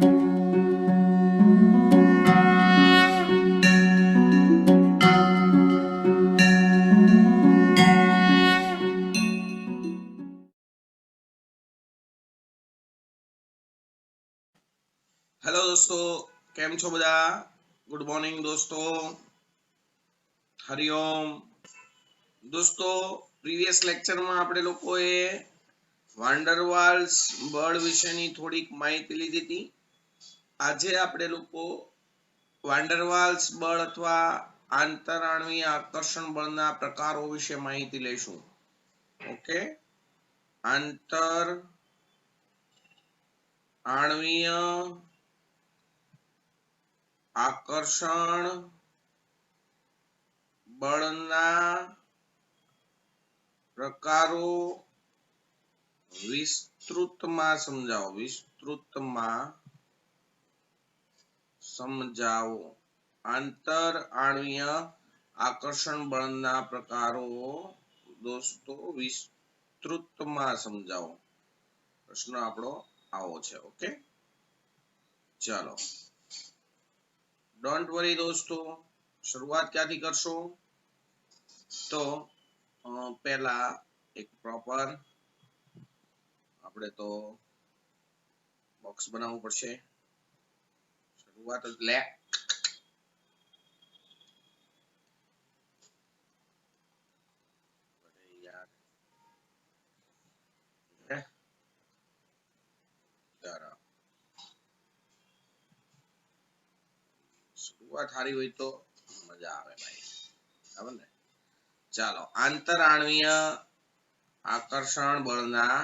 Hello दोस्तों, केम छो बधा? गुड मॉर्निंग दोस्तों, हरिओम। दोस्तों, प्रीवियस लेक्चर में આપણે લોકોએ વાન્ડરવાલ્સ બળ વિશેની થોડીક માહિતી લીધી હતી। આજે આપણે લોકો વાન્ડરવાલ્સ બળ અથવા આંતરાણવીય આકર્ષણ બળના પ્રકારો વિશે માહિતી લઈશું। ઓકે, આંતર આણવીય આકર્ષણ બળના પ્રકારો વિસ્તૃતમાં સમજાવો। આંતર આણવીય આકર્ષણ બળના પ્રકારો દોસ્તો વિસ્તૃતમાં સમજાવો। પ્રશ્ન આપણો આવો છે। ઓકે, ચાલો, ડોન્ટ વરી દોસ્તો, શરૂઆત ક્યાંથી કરશો? તો પહેલા એક પ્રોપર આપણે તો બોક્સ બનાવવું પડશે। શરૂઆત જ લે શરૂઆત સારી હોય તો મજા આવે ભાઈ, બરાબર ને? ચાલો, આંતર આણવીય આકર્ષણ બળના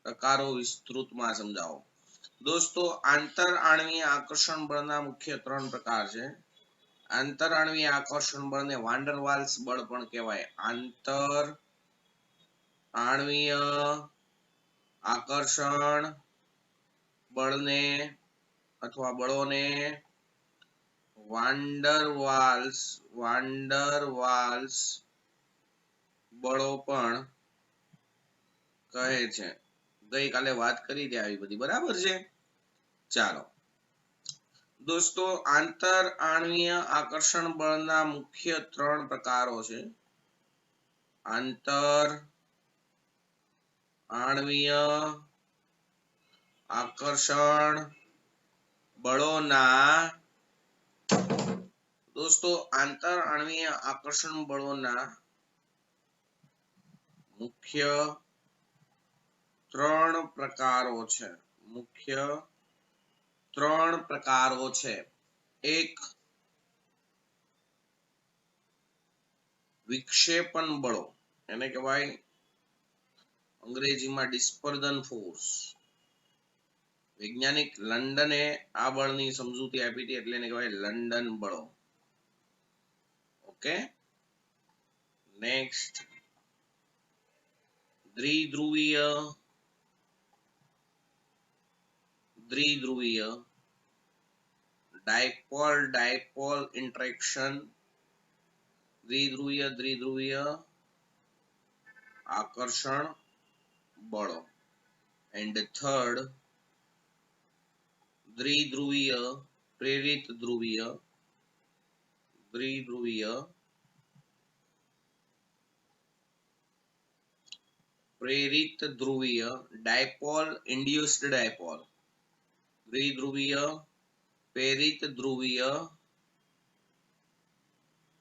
પ્રકારો વિસ્તૃતમાં સમજાવો। દોસ્તો, આંતર આણવીય આકર્ષણ બળના મુખ્ય 3 પ્રકાર છે। આંતર આણવીય આકર્ષણ બળને વાન્ડરવાલ્સ બળ પણ કહેવાય। આંતર આણવીય આકર્ષણ બળને અથવા બળોને વાન્ડરવાલ્સ બળો પણ કહે છે। ગઈકાલે વાત કરી હતી આવી બધી, બરાબર છે? ચાલો દોસ્તો, આંતર આણવીય આકર્ષણ બળના મુખ્ય 3 પ્રકારો છે। આંતર આણવીય આકર્ષણ બળોના દોસ્તો આંતર આણવીય આકર્ષણ બળોના મુખ્ય 3 પ્રકારો છે। મુખ્ય 3 પ્રકારો છે। એક, વિક્ષેપણ બળો, એને કહેવાય અંગ્રેજીમાં ડિસ્પર્ઝન ફોર્સ। વૈજ્ઞાનિક લંડને આ બળની સમજૂતી આપી હતી એટલે એને કહેવાય લંડન બળો। ઓકે, નેક્સ્ટ, દ્વિધ્રુવીય ડાયપોલ ઇન્ટરેક્શન, દ્વિધ્રુવીય આકર્ષણ બળો। એન્ડ થર્ડ, દ્વિધ્રુવીય પ્રેરિત ધ્રુવીય ડાયપોલ ઇન્ડ્યુસ્ડ ડાયપોલ, દ્વિધ્રુવીય પ્રેરિત ધ્રુવીય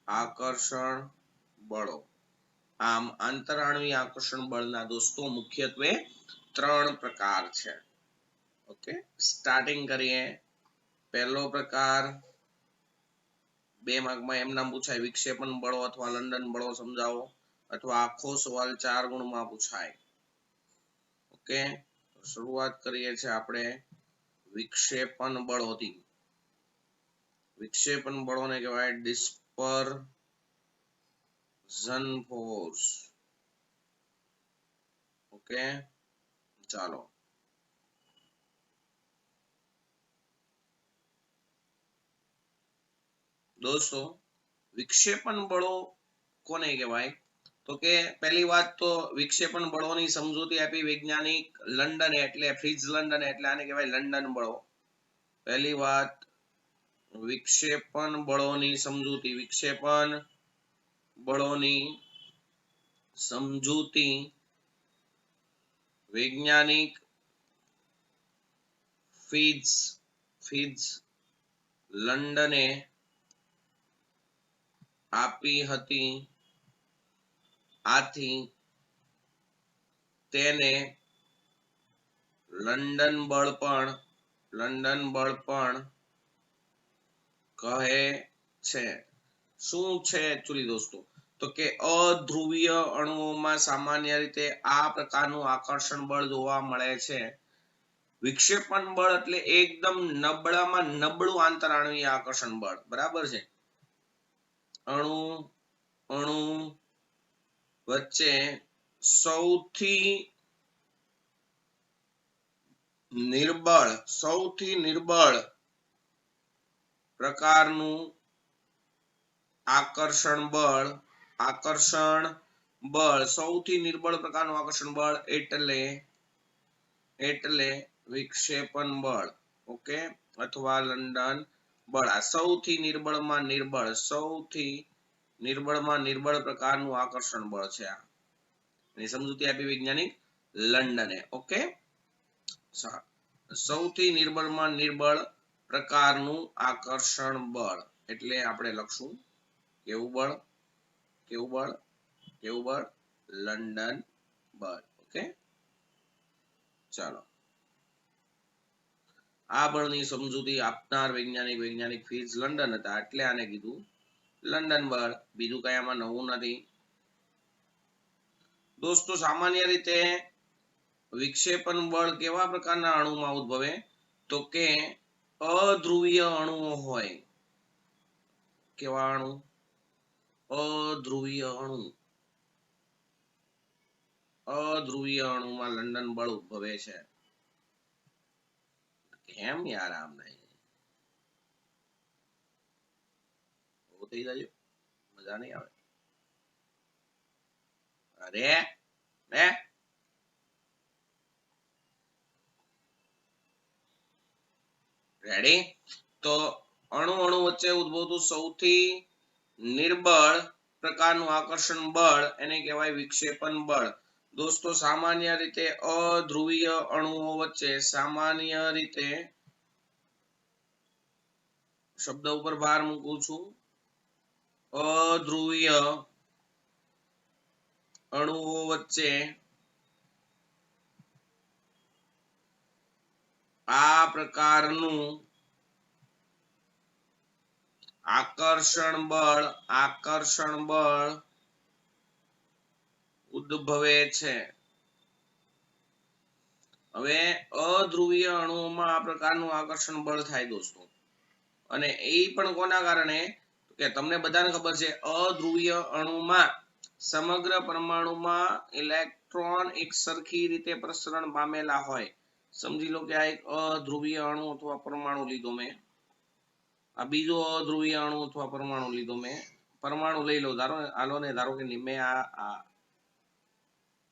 આકર્ષણ બળો। આમ આંતરાણવીય આકર્ષણ બળના દોસ્તો મુખ્યત્વે 3 પ્રકાર છે। ઓકે, સ્ટાર્ટિંગ કરીએ। પહેલો પ્રકાર 2 માર્કમાં એમ નામ પૂછાય, વિક્ષેપણ બળો અથવા લંડન બળો સમજાવો, અથવા આખો સવાલ 4 ગુણમાં પૂછાય। ઓકે, શરૂઆત કરીએ છીએ આપણે વિક્ષેપણ બળોથી। વિક્ષેપણ બળોને કહેવાય ડિસ્પર્ઝન ફોર્સ। ઓકે, ચાલો દોસ્તો, વિક્ષેપણ બળો કોને કહેવાય? તો કે પહેલી વાત તો વિક્ષેપણ બળોની સમજૂતી આપી વૈજ્ઞાનિક લંડન એટલે ફ્રિટ્ઝ લંડન, એટલે આને કહેવાય લંડન બળો। पहली बात विक्षेपण बलोनी समझूती, विक्षेपण बलोनी समझूती वैज्ञानिक ફિટ્ઝ લંડને આપી હતી, આથી તેને લંડન બળ પણ કહે છે. શું છે એકચ્યુઅલી દોસ્તો? તો કે અધ્રુવીય અણુઓમાં સામાન્ય રીતે આ પ્રકારનું આકર્ષણ બળ જોવા મળે છે. વિક્ષેપણ બળ એટલે એકદમ નબળામાં નબળું આંતરાણુવીય આકર્ષણ બળ, બરાબર છે. અણુ વચ્ચે સૌથી નિર્બળ પ્રકારનું આકર્ષણ બળ સૌથી નિર્બળ પ્રકારનું આકર્ષણ બળ એટલે વિક્ષેપણ બળ, ઓકે, અથવા લંડન બળ. આ સૌથી નિર્બળમાં નિર્બળ પ્રકારનું આકર્ષણ બળ છે. એની સમજૂતી આપી વૈજ્ઞાનિક લંડને, ઓકે. સૌથી નિર્બળમાં નિર્બળ પ્રકારનું આકર્ષણ બળ એટલે આપણે લખશું કેવું બળ? લંડન બળ, ઓકે. ચાલો, આ બળની સમજૂતી આપનાર વૈજ્ઞાનિક ફિટ્ઝ લંડન હતા, એટલે આને કીધું લંડન બળ. બીજું કઈ આમાં નવું નથી દોસ્તો. સામાન્ય રીતે વિક્ષેપણ બળ કેવા પ્રકારના અણુમાં ઉદ્ભવે? તો કે અધ્રુવીય અણુઓ હોય. કેવા અણુ? અધ્રુવીય અણુમાં લંડન બળ ઉદ્ભવે છે. કેમ યાર આમ નહીં? થઈ જાય, મજા નહીં આવે. અરે રેડી? તો અણુ વચ્ચે ઉદ્ભવતું સૌથી નિર્બળ પ્રકારનું આકર્ષણ બળ એને કહેવાય વિક્ષેપણ બળ. દોસ્તો સામાન્ય રીતે અધ્રુવીય અણુઓ વચ્ચે શબ્દ ઉપર ભાર મૂકું છું, અધ્રુવીય અણુઓ વચ્ચે આ પ્રકારનું આકર્ષણ બળ ઉદ્ભવે છે. હવે અધ્રુવીય અણુઓમાં આ પ્રકારનું આકર્ષણ બળ થાય દોસ્તો, અને એ પણ કોના કારણે? કે તમને બધાને ખબર છે અધ્રુવીય અણુમાં સમગ્ર પરમાણુમાં ઇલેક્ટ્રોન એક સરખી રીતે પ્રસરણ પામેલા હોય. સમજી લો કે આ એક અધ્રુવીય અણુ અથવા પરમાણુ લીધો મેં, આ બીજો અધ્રુવીય અણુ અથવા પરમાણુ લીધો મેં. પરમાણુ લઈ લો, ધારો કે મેં આ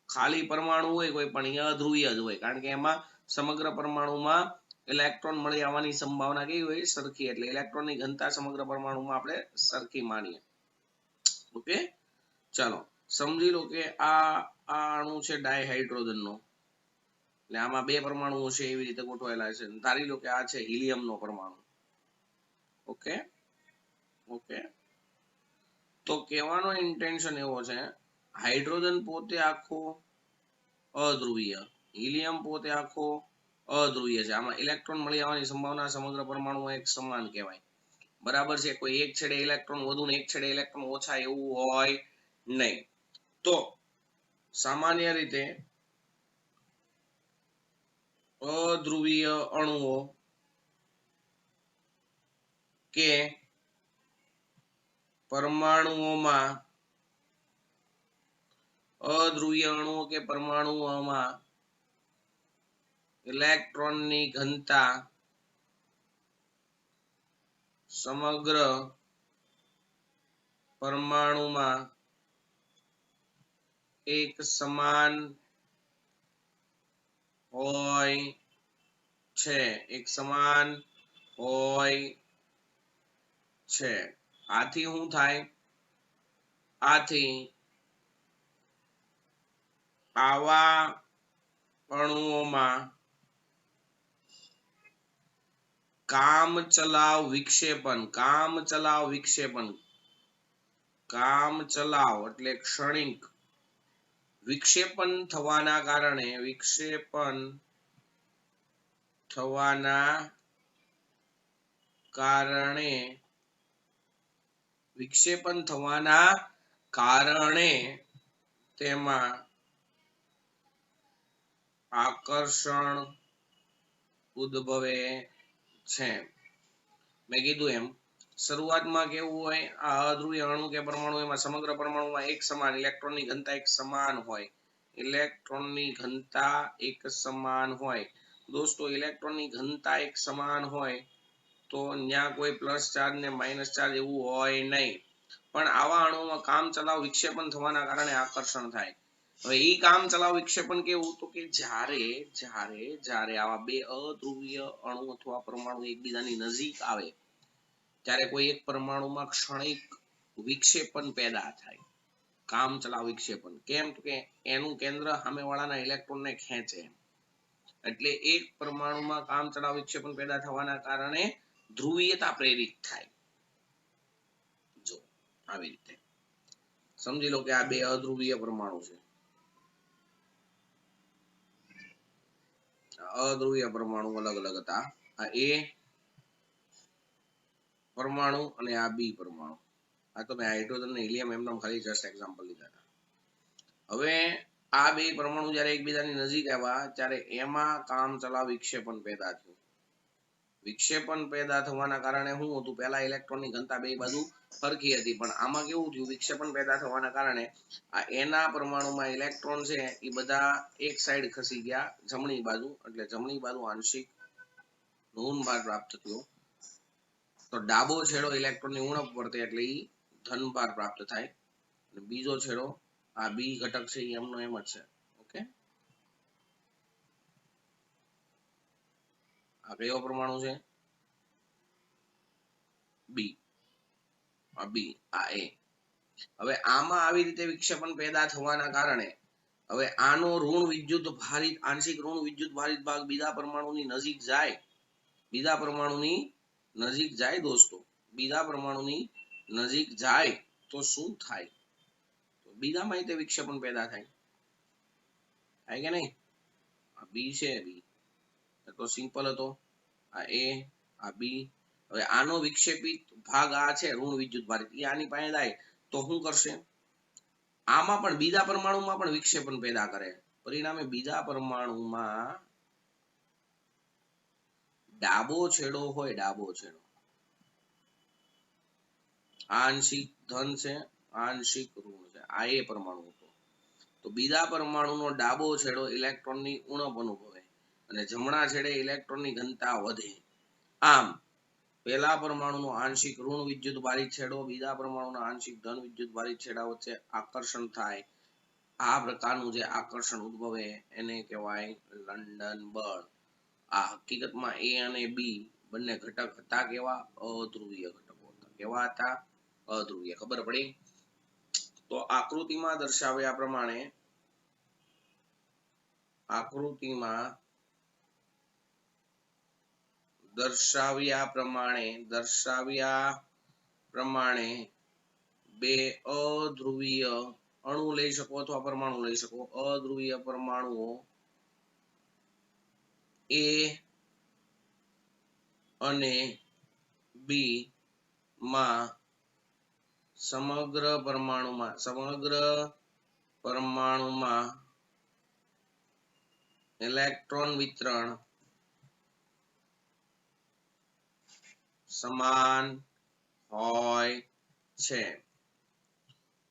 ખાલી પરમાણુ હોય કોઈ પણ એ અધ્રુવીય જ હોય, કારણ કે એમાં સમગ્ર પરમાણુમાં ઇલેક્ટ્રોન મળી આવવાની સંભાવના કેવી હોય? સરખી. એટલે ઇલેક્ટ્રોનની ઘનતા સમગ્ર પરમાણુમાં આપણે સરખી માનીએ, ઓકે. ચાલો સમજી લો કે આ અણુ છે ડાયહાઇડ્રોજનનો, એટલે આમાં બે પરમાણુઓ છે એવી રીતે ગોઠવાયેલા છે. ધારી લો કે આ છે હિલિયમનો પરમાણુ, ઓકે. તો કહેવાનો ઇન્ટેન્શન એવો છે, હાઇડ્રોજન પોતે આખો અધ્રુવીય, હિલિયમ પોતે આખો અધ્રુવીય છે. આમાં ઇલેક્ટ્રોન મળી આવવાની સંભાવના સમગ્ર પરમાણુ એક સમાન કહેવાય, બરાબર છે. કોઈ એક છેડે ઇલેક્ટ્રોન વધુ ને એક છેડે ઇલેક્ટ્રોન ઓછા એવું હોય નહીં. તો સામાન્ય રીતે અધ્રુવીય અણુઓ કે પરમાણુઓમાં ઇલેક્ટ્રોનની ઘનતા સમગ્ર પરમાણુમાં એક સમાન હોય છે. હોય છે। આથી શું થાય? આથી આવા અણુઓમાં કામચલાઉ વિક્ષેપણ એટલે ક્ષણિક વિક્ષેપણ થવાના કારણે તેમાં આકર્ષણ ઉદ્ભવે છે। મેં કીધું એમ શરૂઆતમાં કેવું હોય, આ અધ્રુવીય અણુ કે પરમાણુ એમાં સમગ્ર પરમાણુમાં એક સમાન ઇલેક્ટ્રોનની ઘનતા એક સમાન હોય। દોસ્તો ઇલેક્ટ્રોનની ઘનતા એક સમાન હોય તો ત્યાં કોઈ પ્લસ ચાર્જ ને માઇનસ ચાર્જ એવું હોય નહીં, પણ આવા અણુઓમાં કામચલાઉ વિક્ષેપણ થવાના કારણે આકર્ષણ થાય। હવે ઈ કામચલાઉ વિક્ષેપણ કેવું, તો કે જ્યારે આવા બે અધ્રુવીય અણુ અથવા પરમાણુ એકબીજાની નજીક આવે ત્યારે કોઈ એક પરમાણુમાં ક્ષણિક વિક્ષેપણ પેદા થાય, કામચલાઉ વિક્ષેપણ। કેમ? કે એનું કેન્દ્ર સામેવાળાના ઇલેક્ટ્રોનને ખેંચે, એટલે એક પરમાણુમાં કામચલાઉ વિક્ષેપણ પેદા થવાના કારણે ધ્રુવીયતા પ્રેરિત થાય। જો આવી રીતે સમજી લો કે આ બે અધ્રુવીય પરમાણુ છે, અધ્રુવીય પરમાણુ અલગ અલગ હતા, આ A પરમાણુ અને આ B પરમાણુ। આ તો મેં હાઇડ્રોજન અને હિલિયમ એમનો ખાલી જસ્ટ એક્ઝામ્પલ લીધા હતા। હવે આ બે પરમાણુ જ્યારે એકબીજાની નજીક આવ્યા ત્યારે એમાં કામચલાઉ વિક્ષેપણ પેદા થયું। વિક્ષેપણ પેદા થવાના કારણે શું હતું, પહેલા ઇલેક્ટ્રોનની ઘનતા બે બાજુ સરખી હતી, પણ આમાં કેવું થયું, વિક્ષેપણ પેદા થવાના કારણે આ એના પરમાણુમાં ઇલેક્ટ્રોન છે એ બધા એક સાઈડ ખસી ગયા જમણી બાજુ, એટલે જમણી બાજુ આંશિક ઋણભાર પ્રાપ્ત થયો, તો ડાબો છેડો ઇલેક્ટ્રોનની ઉણપ વર્તે એટલે ઈ ધનભાર પ્રાપ્ત થાય, અને બીજો છેડો આ બી ઘટક છે એમનો એમ જ છે। ઓકે, આ કયો પરમાણુ છે? બી, આ બી, આ એ। હવે આમાં આવી રીતે વિક્ષેપણ પેદા થવાના કારણે હવે આનો ઋણ વિદ્યુત ભારિત આંશિક ઋણ વિદ્યુત ભારિત ભાગ બીજા પરમાણુની નજીક જાય દોસ્તો, બીજા પરમાણુની નજીક જાય તો શું થાય, તો બીજામાં તે વિક્ષેપણ પેદા થાય કે નહીં? આ બી છે, બી તો સિમ્પલ હતો, આ એ, આ બી। હવે આનો વિક્ષેપિત ભાગ આ છે ઋણ વિદ્યુત ભારિત, એ આની પાસે જાય તો શું કરશે, આમાં પણ બીજા પરમાણુમાં પણ વિક્ષેપણ પેદા કરે, પરિણામે બીજા પરમાણુમાં ડાબો છેડો હોય, આંશિક ધન છે, આંશિક ઋણ છે, આ એ પરમાણુ હતો, તો બીજા પરમાણુનો ડાબો છેડો ઇલેક્ટ્રોનની ઉણપ અનુભવે અને જમણા છેડે ઇલેક્ટ્રોનની ઘનતા વધે। આમ પહેલા પરમાણુનો આંશિક ઋણ વિદ્યુત ભારિત છેડો બીજા પરમાણુના આંશિક ધન વિદ્યુત ભારિત છેડા વચ્ચે આકર્ષણ થાય, આ પ્રકારનું જે આકર્ષણ ઉદ્ભવે એને કહેવાય લંડન બળ। આ હકીકતમાં એ અને બી બંને ઘટક હતા કેવા? અધ્રુવીય ઘટકો હતા। કેવા હતા? અધ્રુવીય। ખબર પડી? તો આકૃતિમાં દર્શાવ્યા પ્રમાણે બે અધ્રુવીય અણુ લઈ શકો અથવા પરમાણુ લઈ શકો, અધ્રુવીય પરમાણુઓ A અને B માં સમગ્ર પરમાણુમાં ઇલેક્ટ્રોન વિતરણ સમાન હોય છે,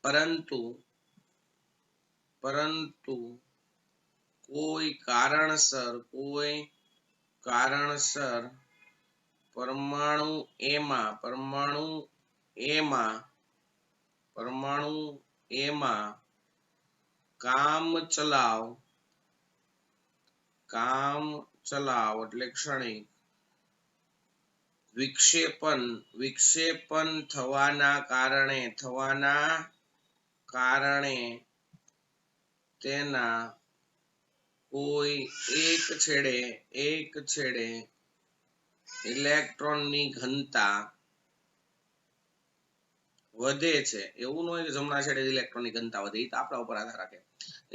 પરંતુ કોઈ કારણસર પરમાણુ એમાં કામચલાઉ એટલે ક્ષણિક વિક્ષેપણ થવાના કારણે તેના કોઈ એક છેડે ઇલેક્ટ્રોનની ઘનતા વધે છે. એવું ન હોય કે જમણા છેડે ઇલેક્ટ્રોનની ઘનતા વધે, એ તો આપણા ઉપર આધાર રાખે.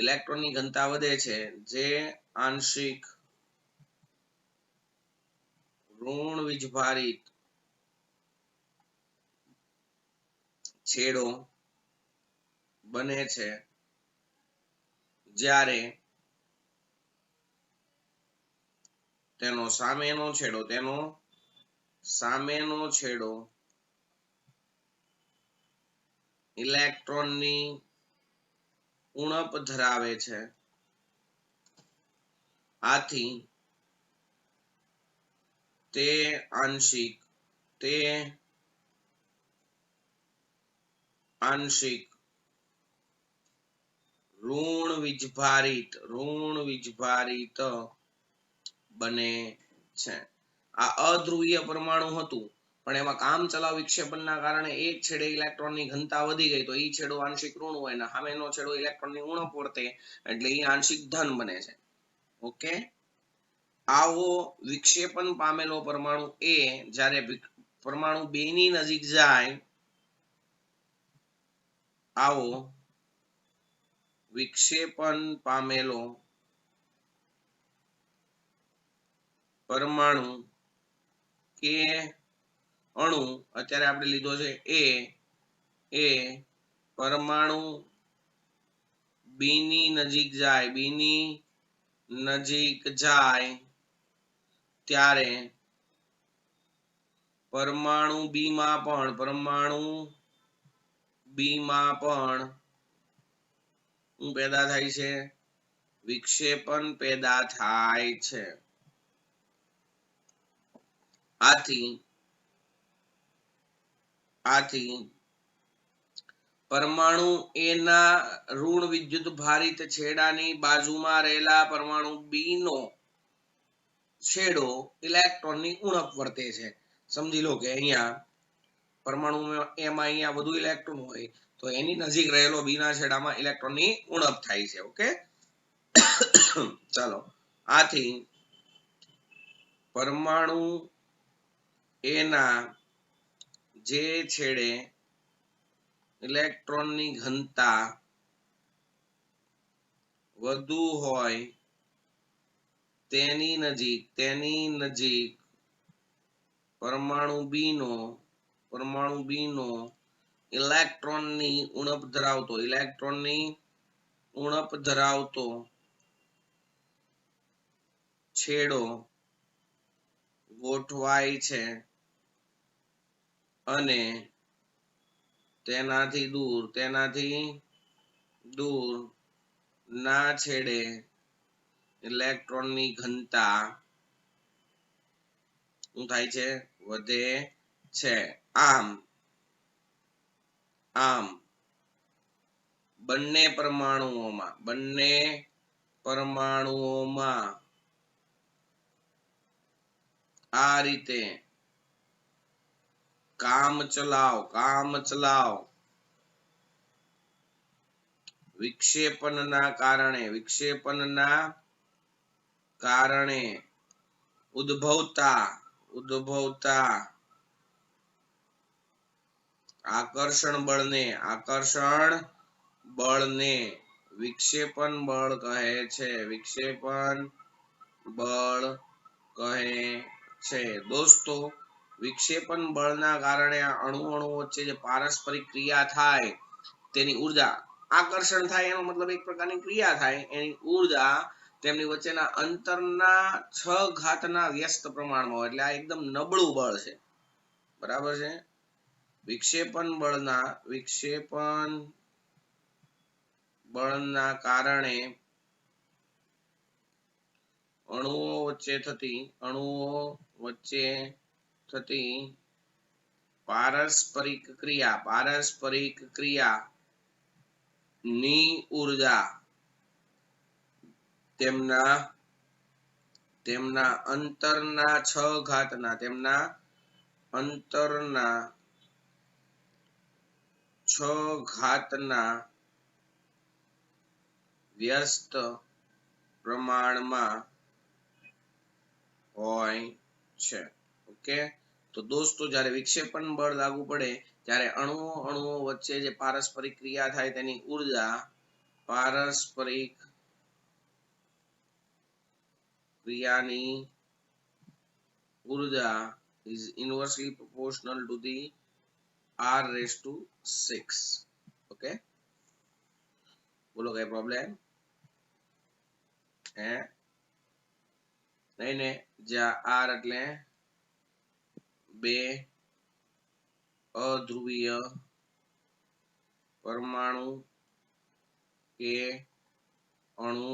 ઇલેક્ટ્રોનની ઘનતા વધે છે જે આંશિક ઋણ વીજભારિત છેડો બને છે જ્યારે તેનો સામેનો છેડો ઇલેક્ટ્રોનની ઉણપ ધરાવે છે. આથી તે આંશિક ઋણ વીજભારિત બને છે. આ અધ્રુવીય પરમાણુ હતું, પણ એમાં કામચલાઉ વિક્ષેપણના કારણે એક છેડે ઇલેક્ટ્રોનની ઘનતા વધી ગઈ, તો એ છેડો આંશિક ઋણ હોય ને સામેનો છેડો ઇલેક્ટ્રોનની ઉણપ વર્તે, એટલે એ આંશિક ધન બને છે. ઓકે, આવો વિક્ષેપણ પામેલો પરમાણુ A જ્યારે પરમાણુ B ની નજીક જાય, આવો વિક્ષેપણ પામેલો પરમાણુ કે અણુ, અત્યારે આપણે લીધો છે એ પરમાણુ B ની નજીક જાય ત્યારે પરમાણુ B માં પણ શું પેદા થાય છે? વિક્ષેપણ પેદા થાય છે. આથી પરમાણુ A ના ઋણ વિદ્યુત ભારિત છેડાની બાજુમાં રહેલા પરમાણુ B નો છેડો ઇલેક્ટ્રોનની ઉણપ વર્તે છે. સમજી લો કે અહીંયા પરમાણુ એમાં અહીંયા વધુ ઇલેક્ટ્રોન હોય, તો એની નજીક રહેલો B ના છેડામાં ઇલેક્ટ્રોનની ઉણપ થાય છે. ઓકે, ચાલો, આથી પરમાણુ A ના જે છેડે ઇલેક્ટ્રોનની ઘનતા વધુ હોય તેની નજીક પરમાણુ B નો ઇલેક્ટ્રોનની ઉણપ ધરાવતો છેડો ગોઠવાય છે અને તેનાથી દૂર ના છેડે ઇલેક્ટ્રોનની ઘનતા શું થાય છે? વધે છે. આમ બંને પરમાણુઓમાં આ રીતે કામચલાઉ વિક્ષેપણના કારણે ઉદ્ભવતા આકર્ષણ બળને વિક્ષેપણ બળ કહે છે. દોસ્તો, વિક્ષેપણ બળના કારણે અણુ વચ્ચે જે પારસ્પરિક ક્રિયા થાય તેની ઉર્જા, આકર્ષણ થાય એનો મતલબ એક પ્રકારની ક્રિયા થાય, એની ઉર્જા તેમની વચ્ચેના અંતરના 6 ઘાતના વ્યસ્ત પ્રમાણમાં હોય. એટલે આ એકદમ નબળું બળ છે. બરાબર છે? વિક્ષેપણ બળના કારણે અણુઓ વચ્ચે થતી પારસ્પરિક ક્રિયા ની ઉર્જા તેમના અંતરના 6 ઘાતના અંતરના 6 ઘાતના વ્યસ્ત પ્રમાણમાં હોય છે. ઓકે, તો દોસ્તો જ્યારે વિક્ષેપણ બળ લાગુ પડે ત્યારે અણુઓ વચ્ચે જે પારસ્પરિક ક્રિયા થાય તેની ઉર્જા પારસ્પરિક ક્રિયાની ઉર્જા is inversely proportional to the r⁶. Okay, બોલો કઈ પ્રોબ્લેમ હે? નહીં ને, જ્યાં r એટલે બે અધ્રુવીય પરમાણુ કે અણુ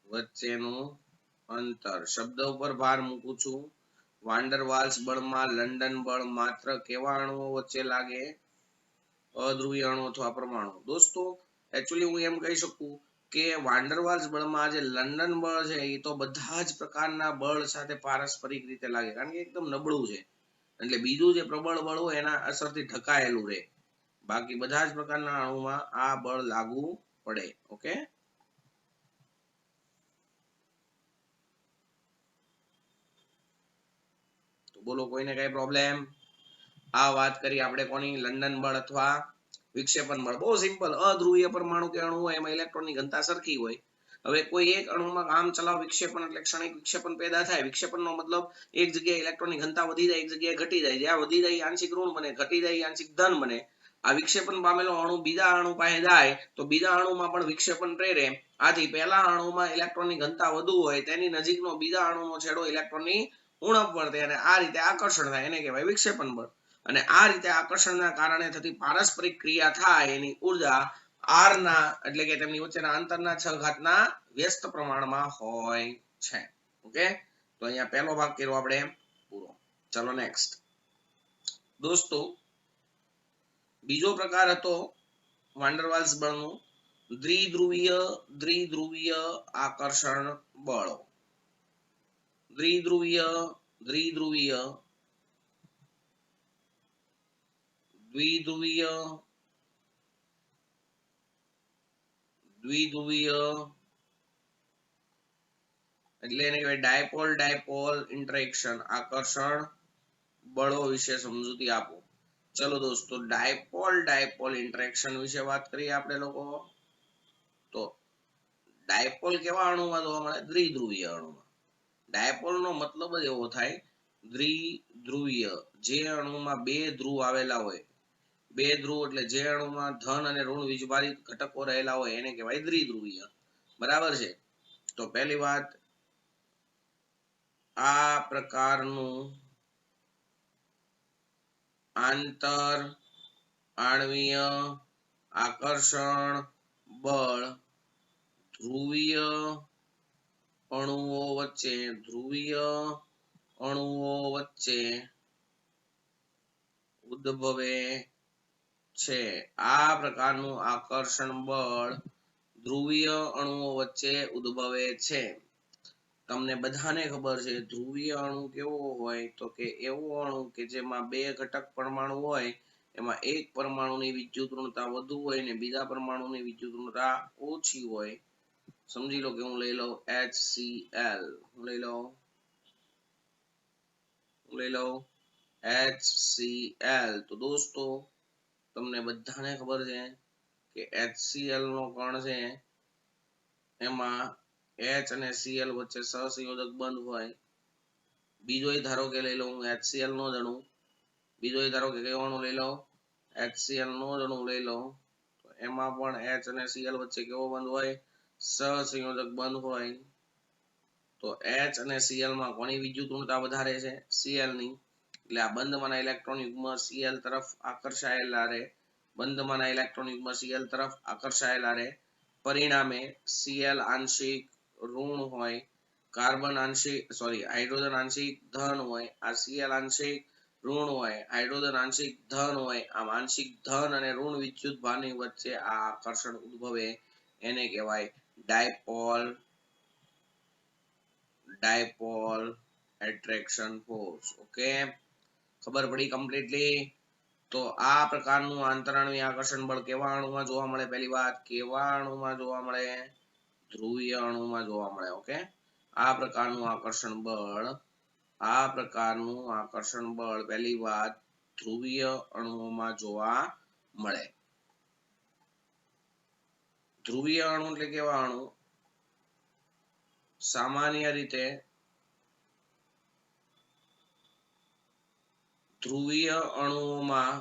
વચ્ચેનું અંતર. શબ્દ ઉપર ભાર મૂકું છું. વાન્ડર વાલ્સ બળમાં લંડન બળ માત્ર કેવા અણુઓ વચ્ચે લાગે? અધ્રુવીય અણુ અથવા પરમાણુ. દોસ્તો એકચ્યુઅલી હું એમ કહી શકું કે વાન્ડર વાલ્સ બળમાં જે લંડન બળ છે એ તો બધા જ પ્રકારના બળ સાથે પારસ્પરિક રીતે લાગે, કારણ કે એકદમ નબળું છે. એટલે બીજું જે પ્રબળ બળ હોય એના અસરથી ઢકાયેલું રહે. બાકી બધા જ પ્રકારના અણુમાં આ બળ લાગુ પડે. ઓકે, તો બોલો કોઈને કઈ પ્રોબ્લેમ? આ વાત કરી આપણે કોની? લંડન બળ અથવા વિક્ષેપણ બળ. બહુ સિમ્પલ. અધ્રુવીય પરમાણુ કે અણુ હોય એમાં ઇલેક્ટ્રોનની ઘનતા સરખી હોય. હવે કોઈ એક અણુમાં કામ ચલાવ વિક્ષેપણ એટલે ક્ષણિક વિક્ષેપણ પેદા થાય. વિક્ષેપણનો મતલબ એક જગ્યાએ ઇલેક્ટ્રોનની ઘનતા વધી જાય, એક જગ્યાએ ઘટી જાય. જ્યાં વધી જાય આંશિક ઋણ બને, ઘટી જાય આંશિક ધન બને. આ વિક્ષેપણ પામેલો અણુ બીજા અણુ પાસે જાય તો બીજા અણુમાં પણ વિક્ષેપણ પ્રેરે. આથી પહેલા અણુમાં ઇલેક્ટ્રોનની ઘનતા વધુ હોય તેની નજીકનો બીજા અણુનો છેડો ઇલેક્ટ્રોનની ઉણપ વર્તે અને આ રીતે આકર્ષણ થાય, એને કહેવાય વિક્ષેપણ બળ. અને આ રીતે આકર્ષણના કારણે થતી પારસ્પરિક ક્રિયા થાય એની ઉર્જા r ના એટલે કે તેમની વચ્ચેના અંતરના 6 ઘાતના વ્યસ્ત પ્રમાણમાં હોય છે. ઓકે, તો અહીંયા પહેલો ભાગ કર્યો આપણે પૂરો. ચલો નેક્સ્ટ દોસ્તો, બીજો પ્રકાર હતો વાન્ડર વાલ્સ બળનું દ્વિધ્રુવીય આકર્ષણ બળ. દ્વિધ્રુવીય એટલે એને કહેવાય ડાયપોલ ઇન્ટરેક્શન આકર્ષણ બળો વિશે સમજૂતી આપો. ચલો દોસ્તો, ડાયપોલ ઇન્ટરેક્શન વિશે વાત કરીએ આપણે લોકો. તો ડાયપોલ કેવા અણુમાં જોવા મળે? દ્વિધ્રુવીય અણુમાં. ડાયપોલ નો મતલબ જ એવો થાય દ્વિધ્રુવીય, જે અણુમાં બે ધ્રુવ આવેલા હોય. બે ધ્રુવ એટલે જે અણુમાં ધન અને ઋણ વીજભારિત ઘટકો રહેલા હોય એને કહેવાય દ્વિધ્રુવીય. બરાબર છે? તો પહેલી વાત, આ પ્રકારનું આંતર આણ્વીય આકર્ષણ બળ ધ્રુવીય અણુઓ વચ્ચે ઉદ્ભવે છે. આ પ્રકારનું આકર્ષણ બળ ધ્રુવીય અણુઓ વચ્ચે ઉદ્ભવે છે. તમને બધાને ખબર છે ધ્રુવીય અણુ કેવો હોય? તો કે એવો અણુ કે જેમાં બે ઘટક પરમાણુ હોય, એમાં એક પરમાણુની વિદ્યુત ઋણતા વધુ હોય ને બીજા પરમાણુની વિદ્યુત ઋણતા ઓછી હોય. સમજી લો કે હું લઈ લઉં HCl, HCl. તો દોસ્તો તમને બધાને ખબર છે કે HCl નો કણ છે એમાં H અને Cl વચ્ચે સહસંયોજક બંધ હોય. બીજો ધારો કે લઈ લો હું HCl નો જ અણુ, બીજો ધારો કે કયો અણુ લઈ લો? HCl નો જ અણુ લઈ લો. તો એમાં પણ H અને Cl વચ્ચે કેવો બંધ હોય? સહસંયોજક બંધ હોય. તો H અને Cl માં કોની વિદ્યુત ઋણતા વધારે છે? Cl ની. એટલે આ બંધમાંના ઇલેક્ટ્રોન યુગ્મ Cl તરફ આકર્ષાયેલા રહે. પરિણામે Cl આંશિક ઋણ હોય, હાઇડ્રોજન આંશિક ધન હોય. આ Cl આંશિક ઋણ હોય, હાઇડ્રોજન આંશિક ધન હોય. આમ આંશિક ધન અને ઋણ વિદ્યુત ભારની વચ્ચે આ આકર્ષણ ઉદ્ભવે એને કહેવાય ડાયપોલ એટ્રેક્શન ફોર્સ. ઓકે, खबर पड़ी कम्प्लीटली। तो आ प्रकारનું આંતરાણુય આકર્ષણ બળ કેવા અણુમાં જોવા મળે? પહેલી વાત, કેવા અણુમાં જોવા મળે? ધ્રુવીય અણુમાં જોવા મળે. ઓકે, આ પ્રકારનું આકર્ષણ બળ પહેલી વાત ધ્રુવીય અણુઓમાં જોવા મળે. ધ્રુવીય અણુ એટલે કેવા અણુ? સામાન્ય રીતે ધ્રુવીય અણુઓમાં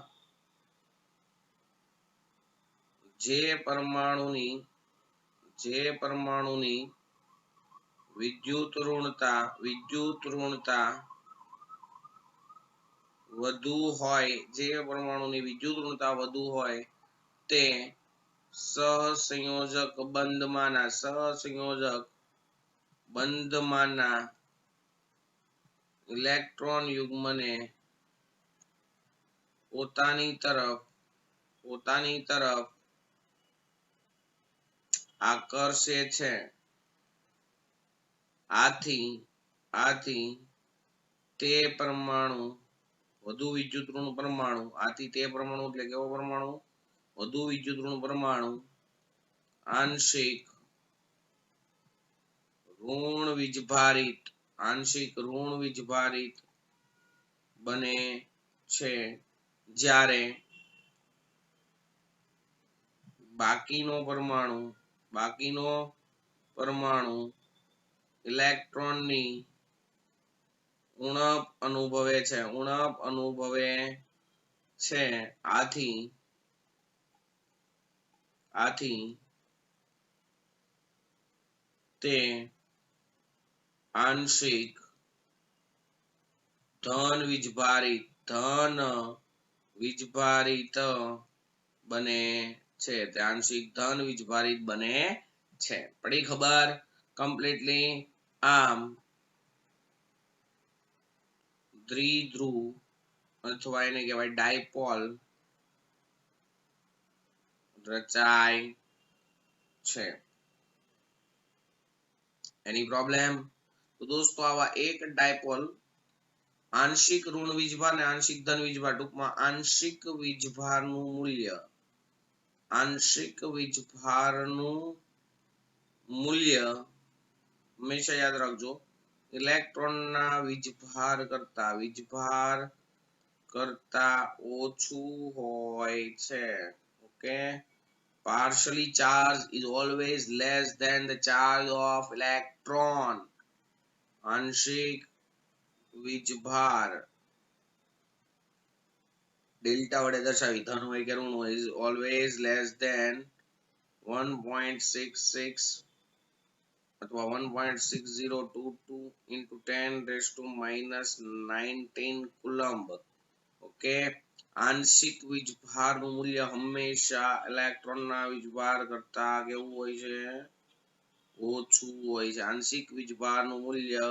જે પરમાણુની વિદ્યુત ઋણતા વધુ હોય, તે સહસંયોજક બંધમાંના ઇલેક્ટ્રોન યુગ્મને પોતાની તરફ આકર્ષે છે. આથી તે પરમાણુ વધુ વિદ્યુત ઋણ પરમાણુ એટલે કેવો પરમાણુ? વધુ વિદ્યુત ઋણ પરમાણુ આંશિક ઋણ વીજભારિત બને છે, જ્યારે બાકીનો પરમાણુ ઇલેક્ટ્રોનની ઉણપ અનુભવે છે. આથી તે આંશિક ધન વીજભારિત બને છે. પડી ખબર કમ્પ્લીટલી? આમ દ્વિધ્રુવ અથવા એને કહેવાય ડાયપોલ રચાય છે. એની પ્રોબ્લેમ? તો દોસ્તો આવા એક ડાયપોલ આંશિક ઋણ વીજભાર ને આંશિક ધન વીજભાર, ટૂંકમાં આંશિક વીજભારનું મૂલ્ય હંમેશા યાદ રાખજો, ઇલેક્ટ્રોનના વીજભાર કરતા ઓછું હોય છે. Okay, partially charged is always less than the charge of electron. આંશિક વીજભાર ડેલ્ટા વડે દર્શાવી, ધન હોય કે ઋણ હોય, is always less than 1.66 અથવા 1.6022 into 10⁻⁻19 કુલમ્બ. ઓકે, આંશિક વીજભારનું મૂલ્ય હંમેશા ઇલેક્ટ્રોનના વીજભાર કરતા કેવું હોય છે? ઓછું હોય છે. આંશિક વીજભારનું મૂલ્ય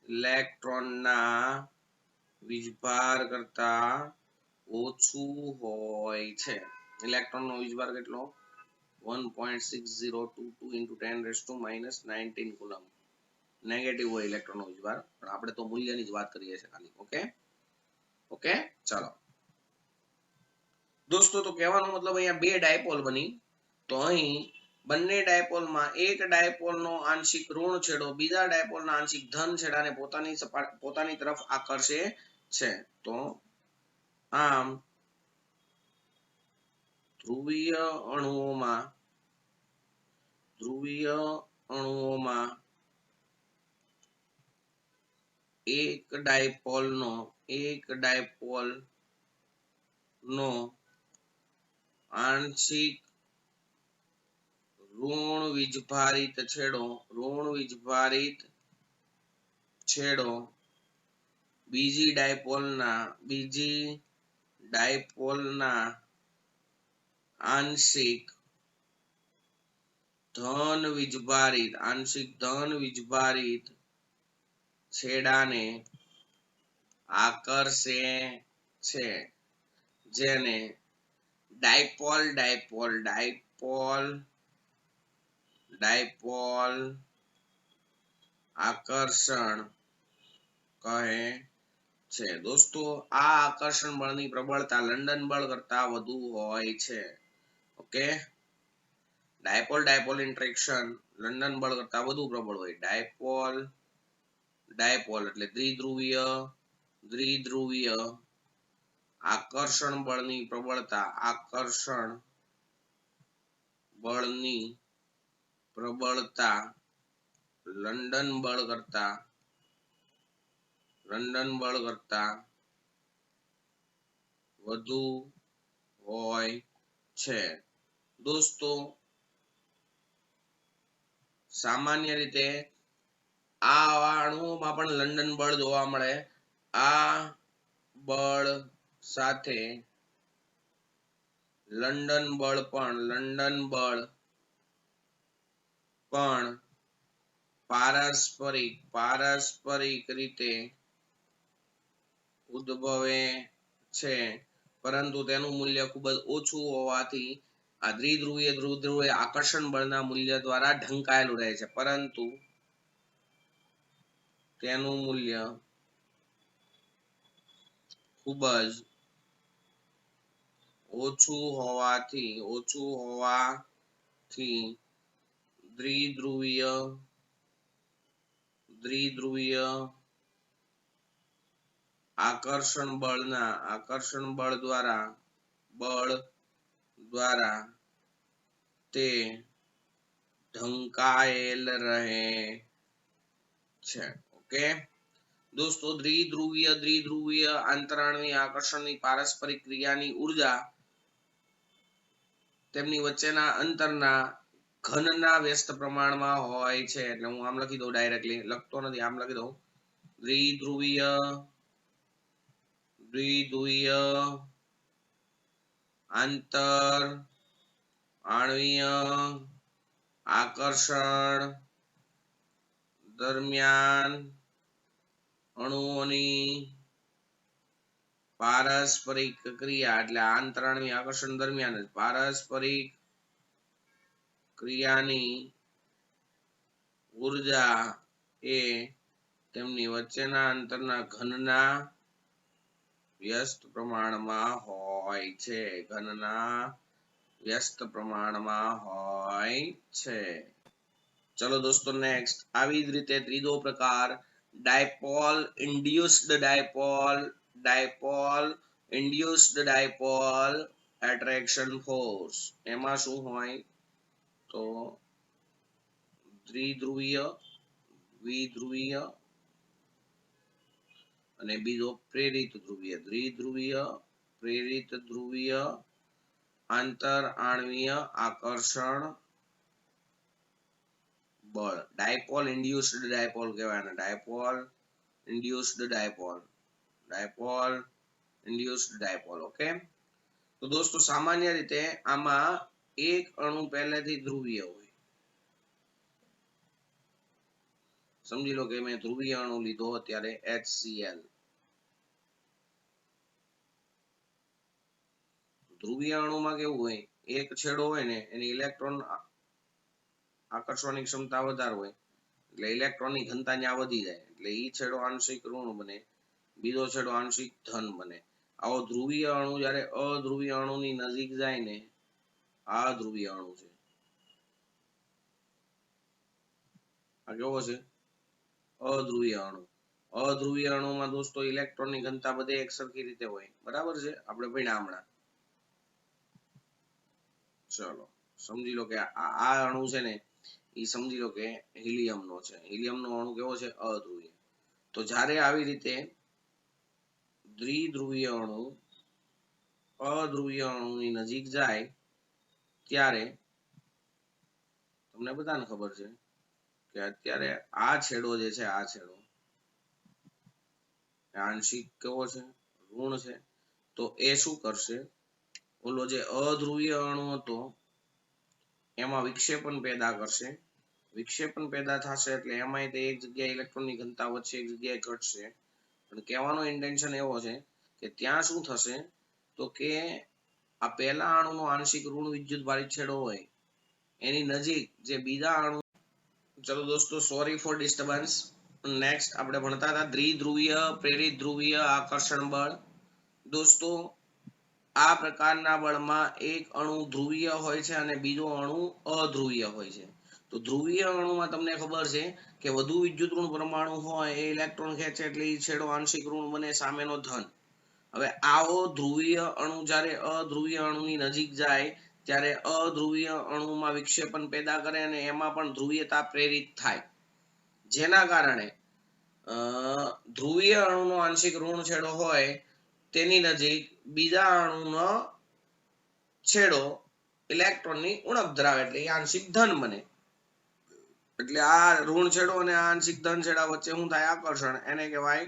ઇલેક્ટ્રોનના વીજભાર કરતા ઓછું હોય છે. ઇલેક્ટ્રોનનો વીજભાર કેટલો? 1.6022 into 10⁻⁻19 કુલમ્બ. નેગેટિવ હોય ઇલેક્ટ્રોનનો વીજભાર, પણ આપણે તો મૂલ્યની જ વાત કરીએ છીએ ખાલી. ઓકે, ચાલો દોસ્તો, તો કહેવાનો મતલબ અહીંયા બે ડાયપોલ બની. તો અહીં બંને ડાયપોલમાં એક ડાયપોલનો આંશિક ઋણ છેડો બીજા ડાયપોલના આંશિક ધન છેડાને પોતાની તરફ આકર્ષે છે. તો આમ ધ્રુવીય અણુઓમાં એક ડાયપોલનો આંશિક ઋણ વીજભારિત છેડો બીજી ડાયપોલના આંશિક ધન વીજભારિત છેડાને આકર્ષે છે, જેને ડાયપોલ આકર્ષણ કહે છે. દોસ્તો આ આકર્ષણ બળની પ્રબળતા લંડન બળ કરતા વધુ હોય છે. Okay, dipole dipole interaction London બળ કરતા વધુ પ્રબળ હોય. ડાયપોલ ડાયપોલ એટલે દ્વિધ્રુવીય આકર્ષણ બળની પ્રબળતા લંડન બળ કરતા વધુ હોય છે. દોસ્તો સામાન્ય રીતે આ અણુઓમાં પણ લંડન બળ જોવા મળે. આ બળ સાથે લંડન બળ પણ પારસ્પરિક રીતે ઉદ્ભવે છે, પરંતુ તેનું મૂલ્ય ખૂબ જ ઓછું હોવાથી આ દ્વિધ્રુવીય આકર્ષણ બળના મૂલ્ય દ્વારા ઢંકાયેલું રહે છે, પરંતુ તેનું મૂલ્ય ખૂબ જ ઓછું હોવાથી દ્વિધ્રુવીય આકર્ષણ બળ દ્વારા તે ઢંકાયેલ રહે છે. ઓકે દોસ્તો, દ્વિધ્રુવીય આંતરાણવીય આકર્ષણની પારસ્પરિક ક્રિયાની ઉર્જા તેમની વચ્ચેના અંતરના ઘનના વ્યસ્ત પ્રમાણમાં હોય છે. એટલે હું આમ લખી દઉં, ડાયરેક્ટલી લખતો નથી, આમ લખી દઉં. દ્વિધ્રુવીય આંતર આણ્વીય આકર્ષણ દરમિયાન અણુઓની પારસ્પરિક ક્રિયા એટલે આંતરાણવીય આકર્ષણ દરમિયાન પારસ્પરિક ક્રિયાની ઉર્જા એ તેમની વચ્ચેના અંતરના ઘનના વ્યસ્ત પ્રમાણમાં હોય છે. ચલો દોસ્તો, નેક્સ્ટ આવી જ રીતે ત્રીજો પ્રકાર dipole induced dipole attraction force. એમાં શું હોય તો દ્વિધ્રુવીય અને બીજો પ્રેરિત ધ્રુવીય આંતર આણ્વીય આકર્ષણ બળ ડાયપોલ ઇન્ડ્યુસ્ડ ડાયપોલ કહેવાય. Dipole induced dipole. ઓકે, તો દોસ્તો સામાન્ય રીતે આમાં એક અણુ પહેલેથી ધ્રુવીય હોય. સમજી લો કે મેં ધ્રુવીય અણુ લીધો અત્યારે HCl. ધ્રુવીય અણુમાં કેવું હોય, એક છેડો હોય ને એની ઇલેક્ટ્રોન આકર્ષવાની ક્ષમતા વધારે હોય, એટલે ઇલેક્ટ્રોનની ઘનતા ત્યાં વધી જાય, એટલે ઈ છેડો આંશિક ઋણ બને, બીજો છેડો આંશિક ધન બને. આવો ધ્રુવીય અણુ જ્યારે અધ્રુવીય અણુની નજીક જાય ને, આ ધ્રુવીય અણુ છે, આ કેવો છે? અધ્રુવીય અણુમાં દોસ્તો ઇલેક્ટ્રોનની ઘનતા બધે એક સરખી રીતે હોય. બરાબર છે, આપણે ભણ્યા હમણાં. ચલો સમજી લો કે આ અણુ છે ને, એ સમજી લો કે હિલિયમનો છે. હિલિયમનો અણુ કેવો છે? અધ્રુવીય. તો જ્યારે આવી રીતે દ્વિધ્રુવીય અણુ અધ્રુવીય અણુની નજીક જાય ત્યારે તમને બધાને ખબર છે કે અત્યારે આ છેડો જે છે, આ છેડો આંશિક કેવો છે? ઋણ છે. તો એ શું કરશે? ઓલો જે અધ્રુવીય અણુ હતો એમાં વિક્ષેપણ પેદા કરશે. વિક્ષેપણ પેદા થશે એટલે એમાંય તે એક જગ્યાએ ઇલેક્ટ્રોનની ઘનતા વધશે, એક જગ્યાએ ઘટશે. પણ કહેવાનો ઇન્ટેન્શન એવો છે કે ત્યાં શું થશે તો કે આ પહેલા અણુનો આંશિક ઋણ વિદ્યુત ભારિત છેડો હોય એની નજીક જે બીજા અણુ चलो दोस्तों, सॉरी फॉर डिस्टर्बન્સ। નેક્સ્ટ આપણે ભણતા હતા દ્વિધ્રુવીય પ્રેરિત ધ્રુવીય આકર્ષણ બળ। દોસ્તો, આ પ્રકારના બળમાં એક અણુ ધ્રુવીય હોય છે અને બીજો અણુ અધ્રુવીય હોય છે। તો ધ્રુવીય અણુમાં તમને ખબર છે કે વધુ વિદ્યુત ઋણ પરમાણુ હોય એ ઇલેક્ટ્રોન ખેંચે એટલે એ છેડો આંશિક ઋણ બને, સામેનો ધન। હવે આવો ધ્રુવીય અણુ જ્યારે અધ્રુવીય અણુની નજીક જાય ત્યારે અધ્રુવીય અણુમાં વિક્ષેપણ પેદા કરે અને એમાં પણ ધ્રુવીયતા પ્રેરિત થાય, જેના કારણે ધ્રુવીય અણુનો આંશિક ઋણ છેડો હોય તેની નજીક બીજા અણુનો છેડો ઇલેક્ટ્રોનની ઉણપ ધરાવે એટલે એ આંશિક ધન બને। એટલે આ ઋણ છેડો અને આંશિક ધન છેડા વચ્ચે શું થાય? આકર્ષણ, એને કહેવાય।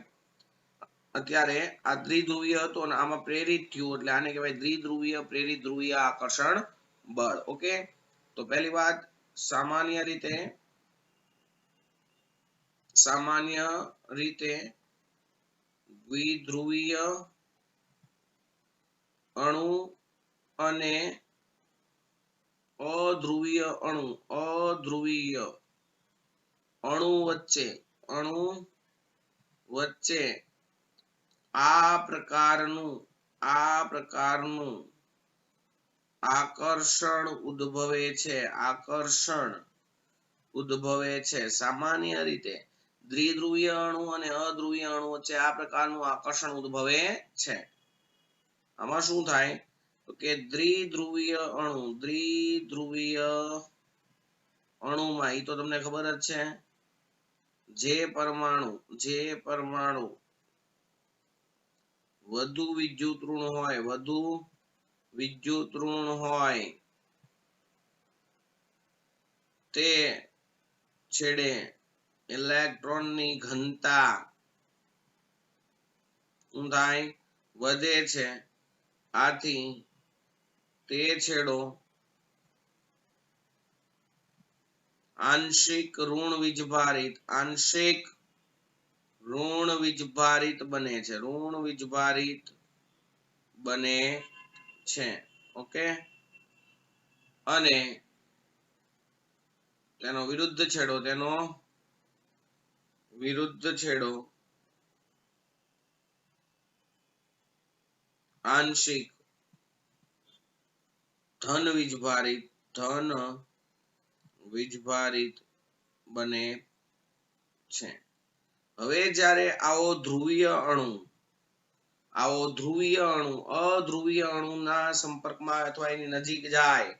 અત્યારે આ દ્વિધ્રુવીય હતો અને આમાં પ્રેરિત થયું એટલે આને કહેવાય દ્વિધ્રુવીય પ્રેરિત ધ્રુવીય આકર્ષણ બળ। ઓકે, તો પહેલી વાત, સામાન્ય રીતે દ્વિધ્રુવીય અણુ અને અધ્રુવીય અણુ વચ્ચે આ પ્રકારનું આકર્ષણ ઉદ્ભવે છે। સામાન્ય રીતે દ્વિધ્રુવીય અણુ અને અધ્રુવીય અણુ વચ્ચે આ પ્રકારનું આકર્ષણ ઉદ્ભવે છે। આમાં શું થાય તો કે દ્વિધ્રુવીય અણુમાં એ તો તમને ખબર જ છે, જે પરમાણુ વધુ વિદ્યુત ઋણ હોય તે છેડે ઇલેક્ટ્રોનની ઘનતા વધે છે। આથી તે છેડો આંશિક ઋણ વીજભારિત બને છે। ઓકે, અને તેનો વિરુદ્ધ છેડો આંશિક ધન વીજભારિત બને છે। હવે જ્યારે આવો ધ્રુવીય અણુ અધ્રુવીય અણુના સંપર્કમાં અથવા એની નજીક જાય,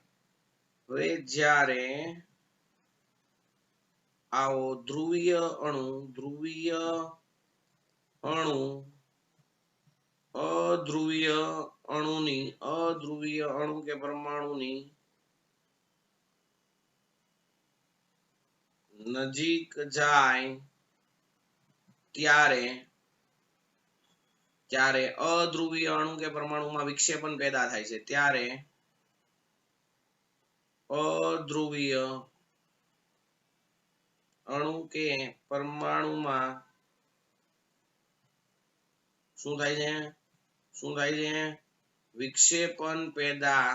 હવે જ્યારે આવો ધ્રુવીય અણુ અધ્રુવીય અણુ કે પરમાણુની નજીક જાય ત્યારે અધ્રુવીય અણુ કે પરમાણુમાં વિક્ષેપણ પેદા થાય છે। ત્યારે અધ્રુવીય અણુ કે પરમાણુમાં શું થાય છે? વિક્ષેપણ પેદા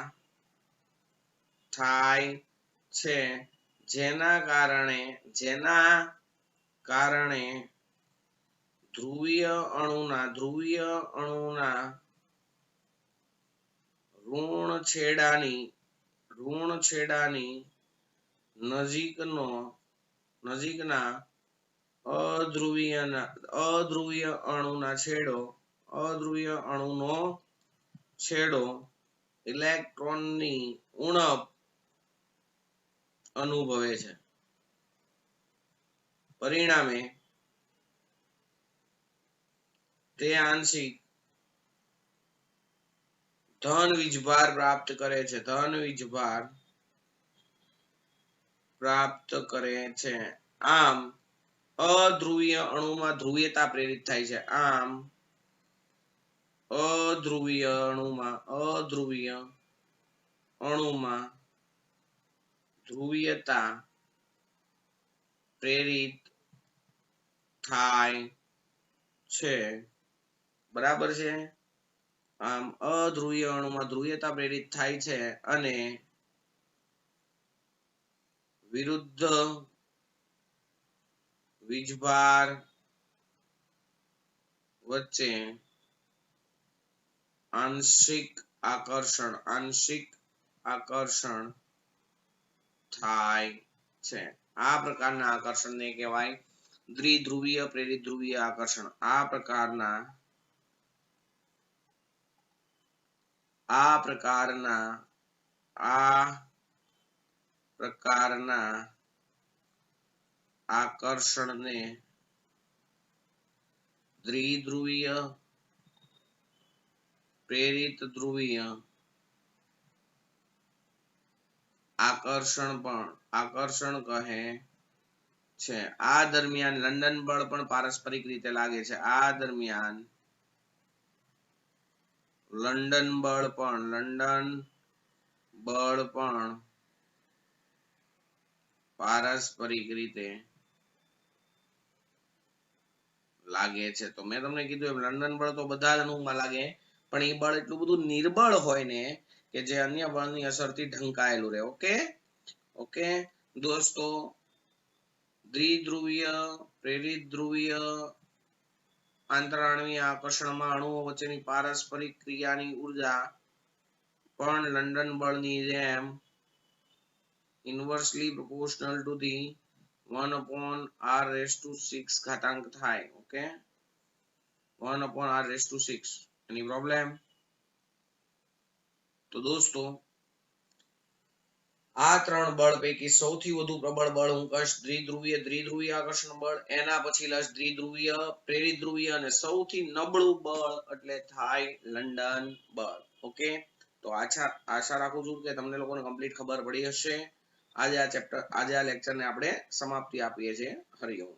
થાય છે, જેના કારણે ધ્રુવીય અણુના ઋણ છેડાની નજીકના અધ્રુવીય અણુનો છેડો ઇલેક્ટ્રોનની ઉણપ અનુભવે છે। પરિણામે તે આંશિક ધન વીજભાર પ્રાપ્ત કરે છે। આમ અધ્રુવીય અણુમાં ધ્રુવીયતા પ્રેરિત થાય છે। અધ્રુવીય અણુમાં ધ્રુવીયતા પ્રેરિત થાય છે। બરાબર છે? આમ અધ્રુવીય અણુમાં ધ્રુવીયતા પ્રેરિત થાય છે અને વિરુદ્ધ વીજભાર વચ્ચે આંશિક આકર્ષણ થાય છે. આ પ્રકારના આકર્ષણને કહેવાય દ્વિધ્રુવીય પ્રેરિત ધ્રુવીય આકર્ષણ. આ પ્રકારના આકર્ષણને દ્વિધ્રુવીય પ્રેરિત ધ્રુવીય આકર્ષણ કહે છે. આ દરમિયાન લંડન બળ પણ પારસ્પરિક રીતે લાગે છે. આ દરમિયાન લંડન બળ પણ પારસ્પરિક રીતે લાગે છે. તો મેં તમને કીધું એમ લંડન બળ તો બધા જ અણુમાં લાગે, પણ એ બળ એટલું બધું નિર્બળ હોય ને કે જે અન્ય બળની અસરથી ઢંકાયેલું રહે. ઓકે દોસ્તો, દ્વિધ્રુવીય પ્રેરિત ધ્રુવીય આંતરાણુવીય આકર્ષણમાં અણુઓ વચ્ચેની પારસ્પરિક ક્રિયાની ઉર્જા પણ લંડન બળની જેમ ઇન્વર્સલી પ્રોપોર્શનલ ટુ ધી 1/r⁶ ઘાતાંક થાય. Okay 1/r⁶. એની પ્રોબ્લેમ? તો દોસ્તો, આ ત્રણ બળ પૈકી સૌથી વધુ પ્રબળ બળ હું કહીશ દ્વિધ્રુવીય આકર્ષણ બળ, એના પછી લઈશ દ્વિધ્રુવીય પ્રેરિત ધ્રુવીય, અને સૌથી નબળું બળ એટલે થાય લંડન બળ. ઓકે, તો આશા રાખું છું કે તમને લોકોને કમ્પ્લીટ ખબર પડી હશે. આજે આ લેક્ચરને આપણે સમાપ્તિ આપીએ છીએ. હરિઓમ.